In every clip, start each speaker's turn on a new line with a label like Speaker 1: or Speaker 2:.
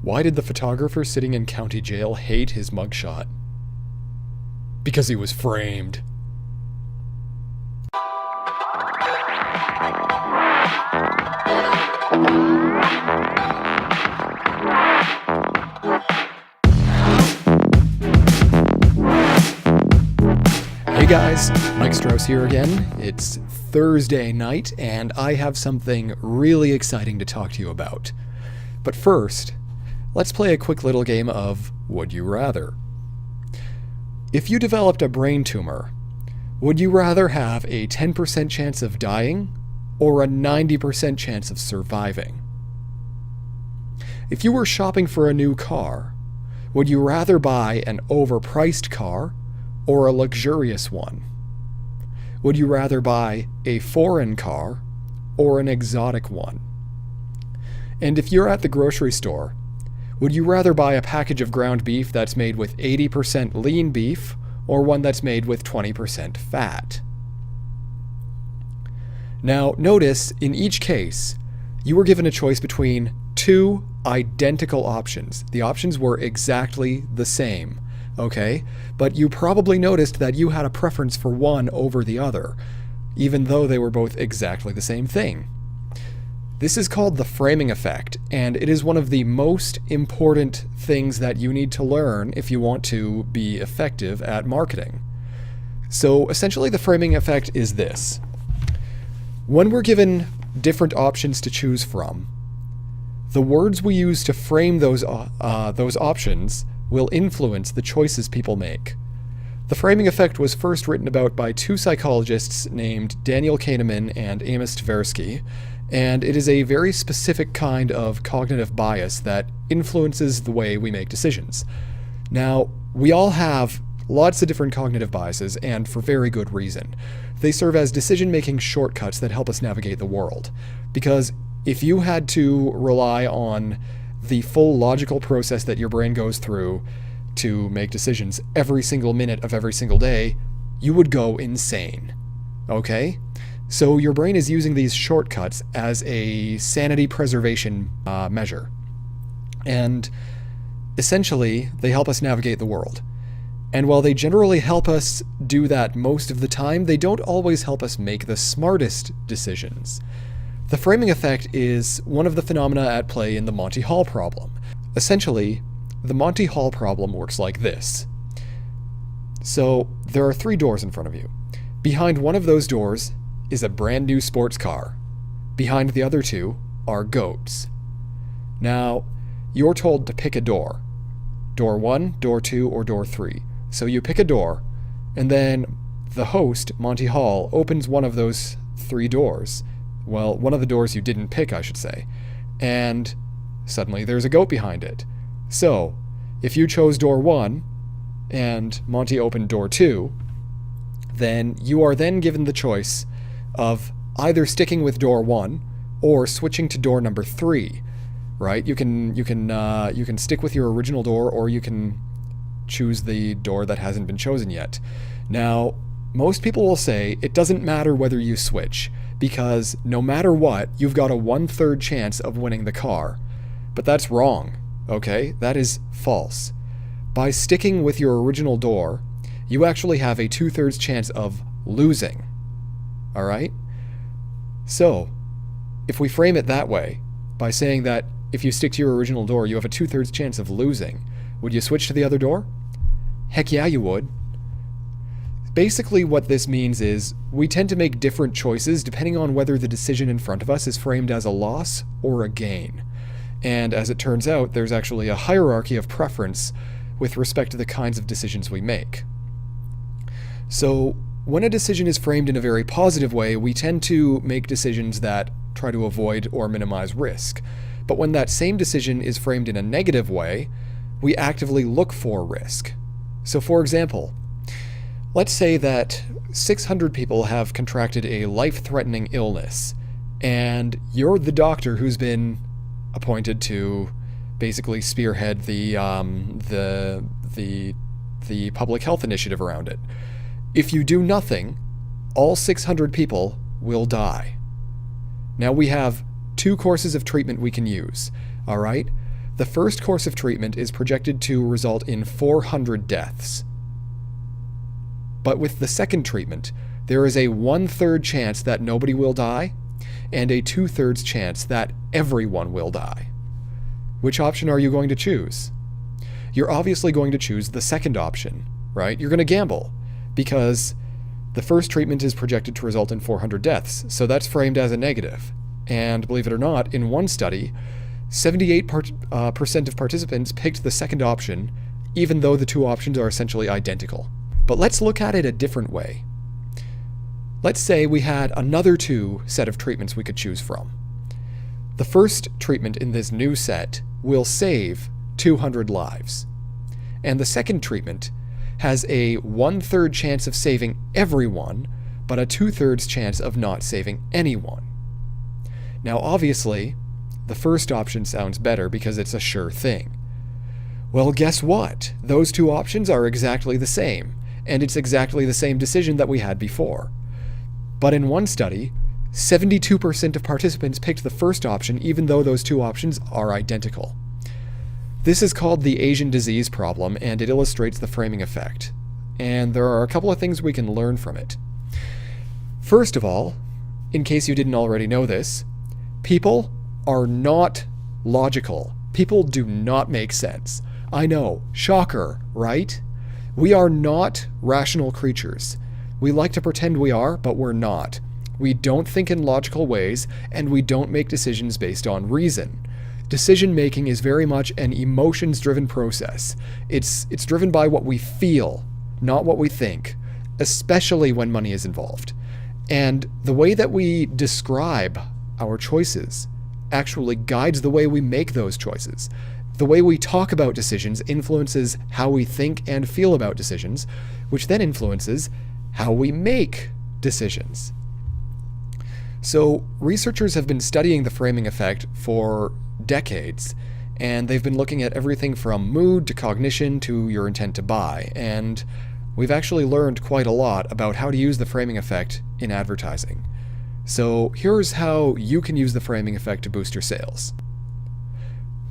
Speaker 1: Why did the photographer sitting in county jail hate his mugshot? Because he was framed. Hey guys, Mike Strauss here again. It's Thursday night, and I have something really exciting to talk to you about. But first, let's play a quick little game of Would You Rather. If you developed a brain tumor, would you rather have a 10% chance of dying or a 90% chance of surviving? If you were shopping for a new car, would you rather buy an overpriced car or a luxurious one? Would you rather buy a foreign car or an exotic one? And if you're at the grocery store, would you rather buy a package of ground beef that's made with 80% lean beef or one that's made with 20% fat? Now, notice in each case, you were given a choice between two identical options. The options were exactly the same, okay? But you probably noticed that you had a preference for one over the other, even though they were both exactly the same thing. This is called the framing effect, and it is one of the most important things that you need to learn if you want to be effective at marketing. So essentially the framing effect is this. When we're given different options to choose from, the words we use to frame those options will influence the choices people make. The framing effect was first written about by two psychologists named Daniel Kahneman and Amos Tversky, and it is a very specific kind of cognitive bias that influences the way we make decisions. Now, we all have lots of different cognitive biases, and for very good reason. They serve as decision-making shortcuts that help us navigate the world. Because if you had to rely on the full logical process that your brain goes through to make decisions every single minute of every single day, you would go insane. Okay? So your brain is using these shortcuts as a sanity preservation measure. And essentially, they help us navigate the world. And while they generally help us do that most of the time, they don't always help us make the smartest decisions. The framing effect is one of the phenomena at play in the Monty Hall problem. Essentially, the Monty Hall problem works like this. So, there are 3 doors in front of you. Behind one of those doors is a brand new sports car. Behind the other 2 are goats. Now, you're told to pick a door. Door 1, door 2, or door 3. So you pick a door, and then the host, Monty Hall, opens one of those 3 doors. Well, one of the doors you didn't pick, I should say. And suddenly there's a goat behind it. So, if you chose door 1, and Monty opened door 2, then you are then given the choice of either sticking with door 1 or switching to door number 3, right? You can stick with your original door, or you can choose the door that hasn't been chosen yet. Now, most people will say it doesn't matter whether you switch, because no matter what, you've got a 1/3 chance of winning the car. But that's wrong, okay? That is false. By sticking with your original door, you actually have a 2/3 chance of losing. Alright? So, if we frame it that way, by saying that if you stick to your original door, you have a 2/3 chance of losing, would you switch to the other door? Heck yeah, you would. Basically, what this means is we tend to make different choices depending on whether the decision in front of us is framed as a loss or a gain. And as it turns out, there's actually a hierarchy of preference with respect to the kinds of decisions we make. So, when a decision is framed in a very positive way, we tend to make decisions that try to avoid or minimize risk. But when that same decision is framed in a negative way, we actively look for risk. So for example, let's say that 600 people have contracted a life-threatening illness, and you're the doctor who's been appointed to basically spearhead the public health initiative around it. If you do nothing, all 600 people will die. Now we have 2 courses of treatment we can use, all right? the first course of treatment is projected to result in 400 deaths. But with the second treatment, there is a 1/3 chance that nobody will die and a 2/3 chance that everyone will die. Which option are you going to choose? You're obviously going to choose the second option, right? You're going to gamble because the first treatment is projected to result in 400 deaths, so that's framed as a negative. And believe it or not, in one study, 78% of participants picked the second option, even though the two options are essentially identical. But let's look at it a different way. Let's say we had another two set of treatments we could choose from. The first treatment in this new set will save 200 lives. And the second treatment has a 1/3 chance of saving everyone, but a 2/3 chance of not saving anyone. Now, obviously, the first option sounds better because it's a sure thing. Well, guess what? Those two options are exactly the same, and it's exactly the same decision that we had before. But in one study, 72% of participants picked the first option even though those two options are identical. This is called the Asian disease problem, and it illustrates the framing effect. And there are a couple of things we can learn from it. First of all, in case you didn't already know this, people are not logical. People do not make sense. I know, shocker, right? We are not rational creatures. We like to pretend we are, but we're not. We don't think in logical ways, and we don't make decisions based on reason. Decision-making is very much an emotions-driven process. It's driven by what we feel, not what we think, especially when money is involved. And the way that we describe our choices actually guides the way we make those choices. The way we talk about decisions influences how we think and feel about decisions, which then influences how we make decisions. So researchers have been studying the framing effect for decades, and they've been looking at everything from mood to cognition to your intent to buy, and we've actually learned quite a lot about how to use the framing effect in advertising. So here's how you can use the framing effect to boost your sales.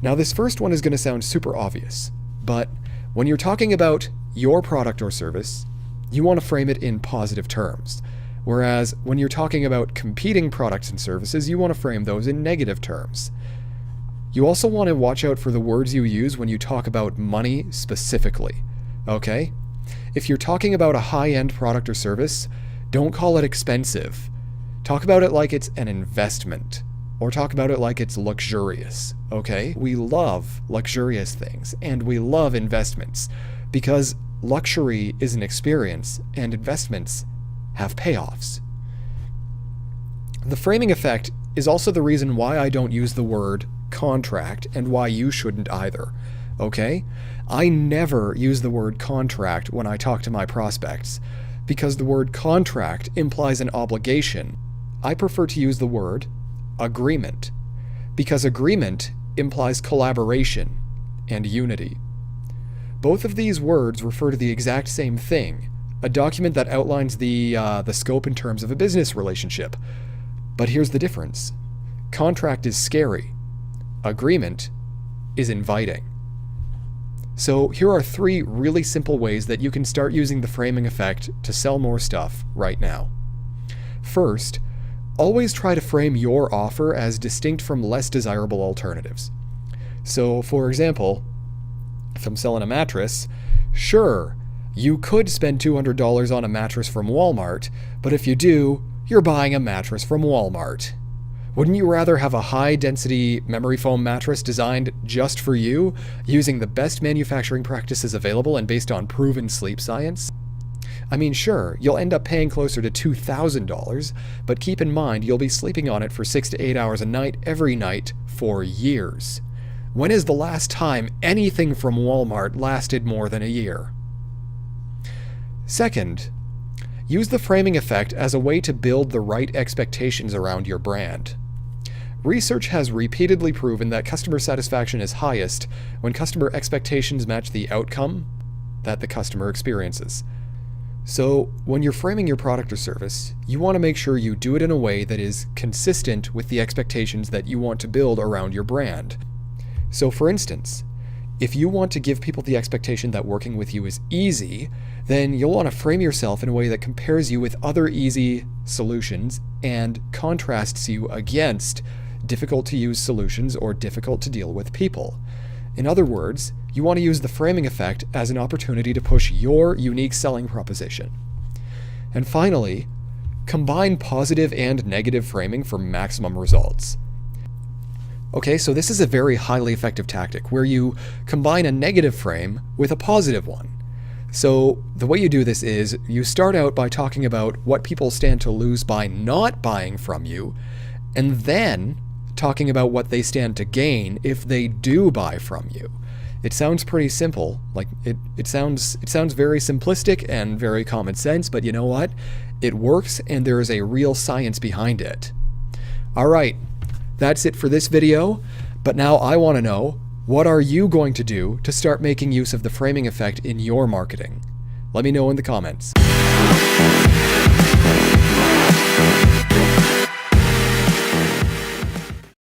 Speaker 1: Now, this first one is going to sound super obvious, but when you're talking about your product or service, you want to frame it in positive terms. Whereas when you're talking about competing products and services, you want to frame those in negative terms. You also want to watch out for the words you use when you talk about money specifically, okay? If you're talking about a high-end product or service, don't call it expensive. Talk about it like it's an investment, or talk about it like it's luxurious, okay? We love luxurious things, and we love investments, because luxury is an experience, and investments have payoffs. The framing effect is also the reason why I don't use the word contract, and why you shouldn't either, okay? I never use the word contract when I talk to my prospects, because the word contract implies an obligation. I prefer to use the word agreement, because agreement implies collaboration and unity. Both of these words refer to the exact same thing, a document that outlines the scope in terms of a business relationship. But here's the difference. Contract is scary. Agreement is inviting. So here are 3 really simple ways that you can start using the framing effect to sell more stuff right now. First, always try to frame your offer as distinct from less desirable alternatives. So, for example, if I'm selling a mattress, sure, you could spend $200 on a mattress from Walmart, but if you do, you're buying a mattress from Walmart. Wouldn't you rather have a high-density memory foam mattress designed just for you, using the best manufacturing practices available and based on proven sleep science? I mean, sure, you'll end up paying closer to $2,000, but keep in mind you'll be sleeping on it for 6 to 8 hours a night every night for years. When is the last time anything from Walmart lasted more than a year? Second, use the framing effect as a way to build the right expectations around your brand. Research has repeatedly proven that customer satisfaction is highest when customer expectations match the outcome that the customer experiences. So, when you're framing your product or service, you want to make sure you do it in a way that is consistent with the expectations that you want to build around your brand. So for instance, if you want to give people the expectation that working with you is easy, then you'll want to frame yourself in a way that compares you with other easy solutions and contrasts you against difficult to use solutions or difficult to deal with people. In other words, you want to use the framing effect as an opportunity to push your unique selling proposition. And finally, combine positive and negative framing for maximum results. Okay, so this is a very highly effective tactic where you combine a negative frame with a positive one. So the way you do this is you start out by talking about what people stand to lose by not buying from you, and then talking about what they stand to gain if they do buy from you. It sounds pretty simple, like it sounds very simplistic and very common sense, but you know what? It works and there is a real science behind it. All right. That's it for this video, but now I want to know, what are you going to do to start making use of the framing effect in your marketing? Let me know in the comments.